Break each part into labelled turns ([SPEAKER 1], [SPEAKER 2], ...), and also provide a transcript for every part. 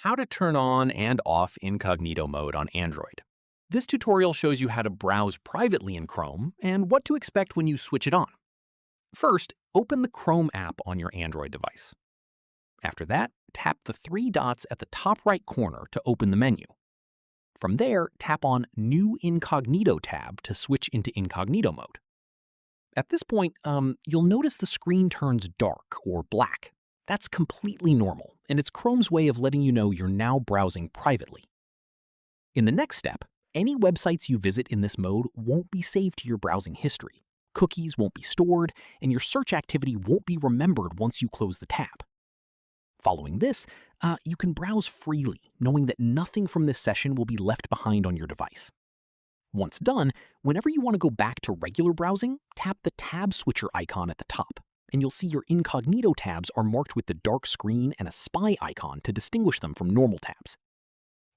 [SPEAKER 1] How to turn on and off incognito mode on Android. This tutorial shows you how to browse privately in Chrome and what to expect when you switch it on. First, open the Chrome app on your Android device. After that, tap the three dots at the top right corner to open the menu. From there, tap on New Incognito tab to switch into incognito mode. At this point, you'll notice the screen turns dark or black. That's completely normal, and it's Chrome's way of letting you know you're now browsing privately. In the next step, any websites you visit in this mode won't be saved to your browsing history. Cookies won't be stored, and your search activity won't be remembered once you close the tab. Following this, you can browse freely, knowing that nothing from this session will be left behind on your device. Once done, whenever you want to go back to regular browsing, tap the tab switcher icon at the top, and you'll see your incognito tabs are marked with the dark screen and a spy icon to distinguish them from normal tabs.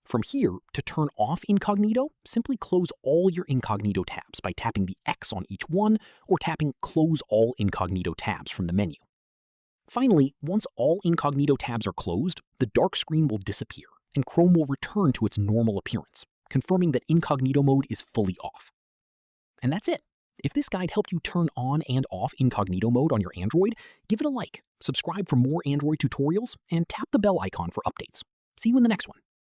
[SPEAKER 1] From here, to turn off incognito, simply close all your incognito tabs by tapping the X on each one or tapping Close All Incognito Tabs from the menu. Finally, once all incognito tabs are closed, the dark screen will disappear and Chrome will return to its normal appearance, confirming that incognito mode is fully off. And that's it. If this guide helped you turn on and off incognito mode on your Android, give it a like, subscribe for more Android tutorials, and tap the bell icon for updates. See you in the next one.